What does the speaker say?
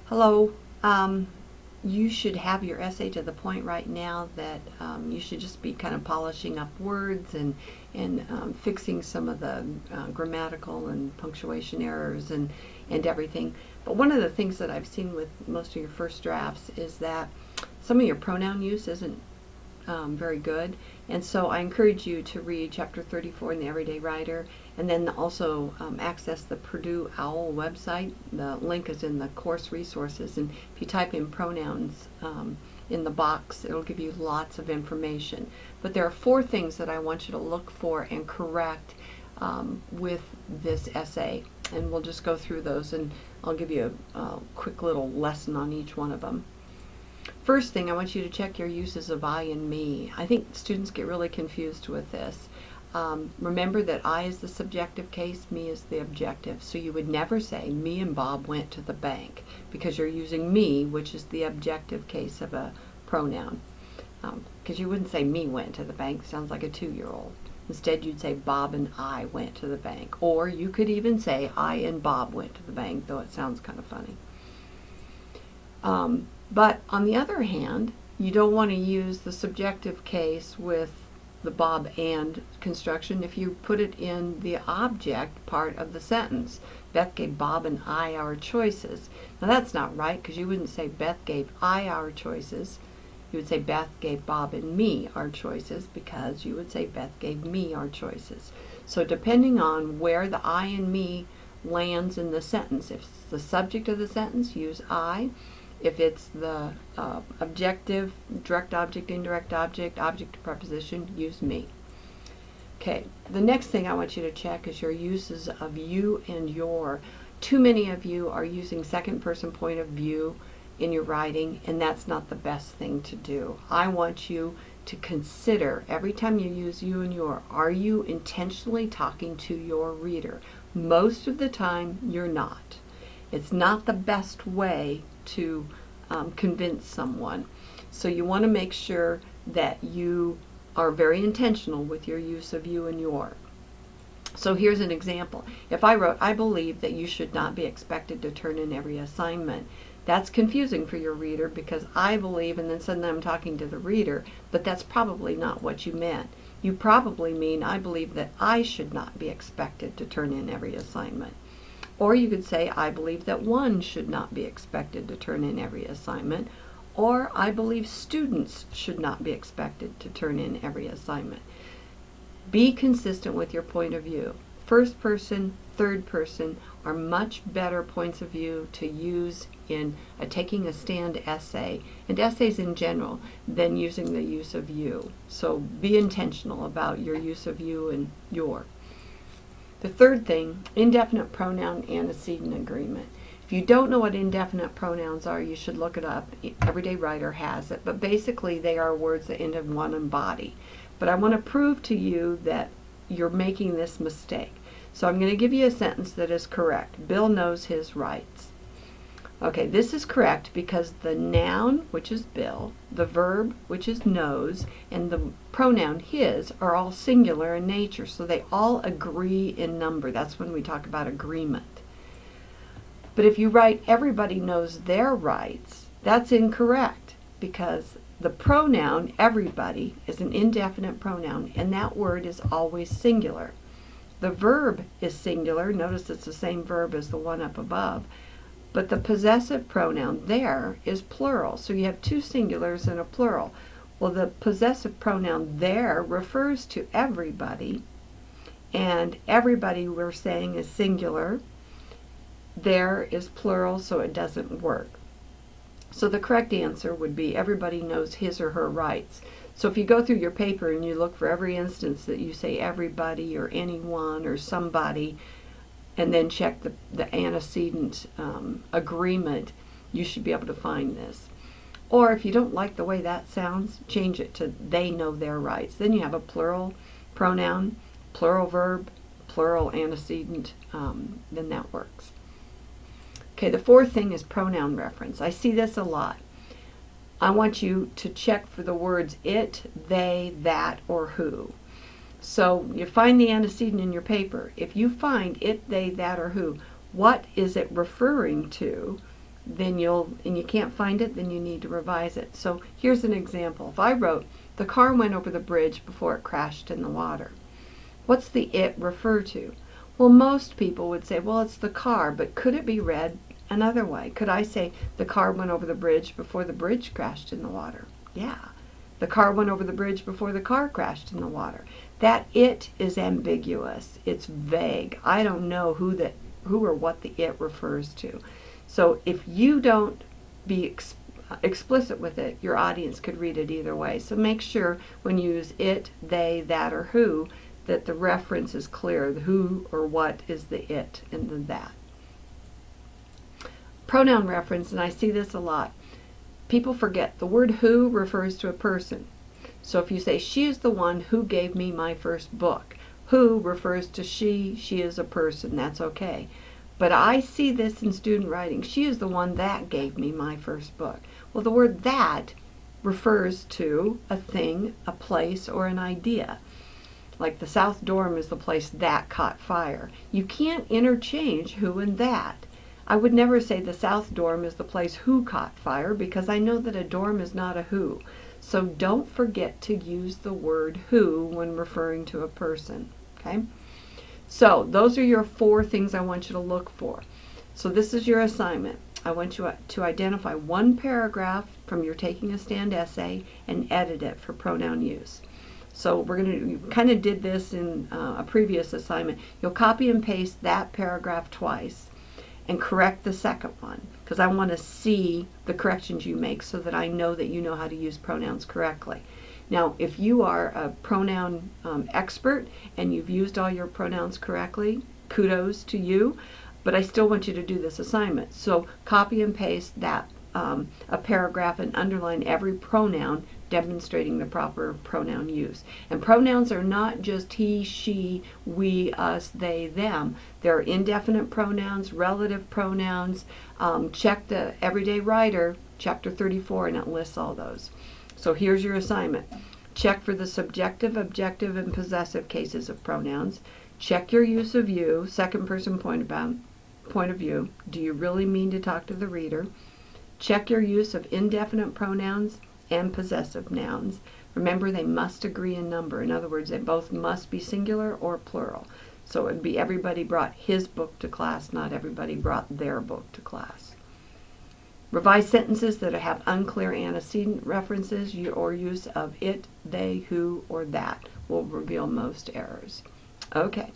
Hello. You should have your essay to the point right now that you should just be kind of polishing up words and fixing some of the grammatical and punctuation errors and everything. But one of the things that I've seen with most of your first drafts is that some of your pronoun use isn't very good. And so I encourage you to read Chapter 34 in the Everyday Writer, and then also access the Purdue OWL website. The link is in the course resources, and if you type in pronouns in the box, it'll give you lots of information. But there are 4 things that I want you to look for and correct with this essay, and we'll just go through those, and I'll give you a quick little lesson on each one of them. First thing, I want you to check your uses of I and me. I think students get really confused with this. Remember that I is the subjective case, me is the objective. So you would never say, me and Bob went to the bank, because you're using me, which is the objective case of a pronoun. Because you wouldn't say me went to the bank, sounds like a 2-year-old. Instead, you'd say Bob and I went to the bank. Or you could even say I and Bob went to the bank, though it sounds kind of funny. But on the other hand, you don't want to use the subjective case with the Bob and construction if you put it in the object part of the sentence. Beth gave Bob and I our choices. Now that's not right, because you wouldn't say Beth gave I our choices. You would say Beth gave Bob and me our choices, because you would say Beth gave me our choices. So depending on where the I and me lands in the sentence, if it's the subject of the sentence, use I. If it's the objective, direct object, indirect object, object preposition, use me. Okay, the next thing I want you to check is your uses of you and your. Too many of you are using second person point of view in your writing, and that's not the best thing to do. I want you to consider every time you use you and your, are you intentionally talking to your reader? Most of the time, you're not. It's not the best way to convince someone. So you want to make sure that you are very intentional with your use of you and your. So here's an example. If I wrote, I believe that you should not be expected to turn in every assignment. That's confusing for your reader, because I believe, and then suddenly I'm talking to the reader, but that's probably not what you meant. You probably mean, I believe that I should not be expected to turn in every assignment. Or you could say, I believe that one should not be expected to turn in every assignment. Or I believe students should not be expected to turn in every assignment. Be consistent with your point of view. First person, third person are much better points of view to use in a taking a stand essay, and essays in general, than using the use of you. So be intentional about your use of you and your. The third thing, indefinite pronoun antecedent agreement. If you don't know what indefinite pronouns are, you should look it up. Everyday Writer has it, but basically they are words that end in one and body. But I want to prove to you that you're making this mistake. So I'm going to give you a sentence that is correct. Bill knows his rights. Okay, this is correct because the noun, which is Bill, the verb, which is knows, and the pronoun his are all singular in nature, so they all agree in number. That's when we talk about agreement. But if you write everybody knows their rights, that's incorrect, because the pronoun everybody is an indefinite pronoun, and that word is always singular. The verb is singular. Notice it's the same verb as the one up above. But the possessive pronoun there is plural. So you have 2 singulars and a plural. Well, the possessive pronoun there refers to everybody. And everybody we're saying is singular. There is plural, so it doesn't work. So the correct answer would be everybody knows his or her rights. So if you go through your paper and you look for every instance that you say everybody or anyone or somebody, and then check the antecedent agreement, you should be able to find this. Or if you don't like the way that sounds, change it to they know their rights. Then you have a plural pronoun, plural verb, plural antecedent, then that works. Okay, the fourth thing is pronoun reference. I see this a lot. I want you to check for the words it, they, that, or who. So you find the antecedent in your paper. If you find it, they, that, or who, what is it referring to? then and you can't find it, then you need to revise it. So here's an example. If I wrote, the car went over the bridge before it crashed in the water, what's the it refer to? Well, most people would say, well, it's the car, but could it be read another way? Could I say, the car went over the bridge before the bridge crashed in the water? Yeah. The car went over the bridge before the car crashed in the water. That it is ambiguous. It's vague. I don't know who or what the it refers to. So if you don't be explicit with it, your audience could read it either way. So make sure when you use it, they, that, or who, that the reference is clear. The who or what is the it and the that. Pronoun reference, and I see this a lot. People forget the word who refers to a person. So if you say, she is the one who gave me my first book, who refers to she is a person, that's okay. But I see this in student writing. She is the one that gave me my first book. Well, the word that refers to a thing, a place, or an idea. Like the South Dorm is the place that caught fire. You can't interchange who and that. I would never say the South Dorm is the place who caught fire, because I know that a dorm is not a who. So don't forget to use the word who when referring to a person. Okay? So those are your 4 things I want you to look for. So this is your assignment. I want you to identify one paragraph from your Taking a Stand essay and edit it for pronoun use. So you kind of did this in a previous assignment. You'll copy and paste that paragraph twice and correct the second one, because I want to see the corrections you make so that I know that you know how to use pronouns correctly. Now, if you are a pronoun expert and you've used all your pronouns correctly, kudos to you, but I still want you to do this assignment. So copy and paste that a paragraph and underline every pronoun demonstrating the proper pronoun use. And pronouns are not just he, she, we, us, they, them. There are indefinite pronouns, relative pronouns. Check the Everyday Writer, chapter 34, and it lists all those. So here's your assignment. Check for the subjective, objective, and possessive cases of pronouns. Check your use of you, second person point of view. Do you really mean to talk to the reader? Check your use of indefinite pronouns and possessive nouns. Remember, they must agree in number. In other words, they both must be singular or plural. So it would be everybody brought his book to class, not everybody brought their book to class. Revise sentences that have unclear antecedent references or use of it, they, who, or that will reveal most errors. Okay.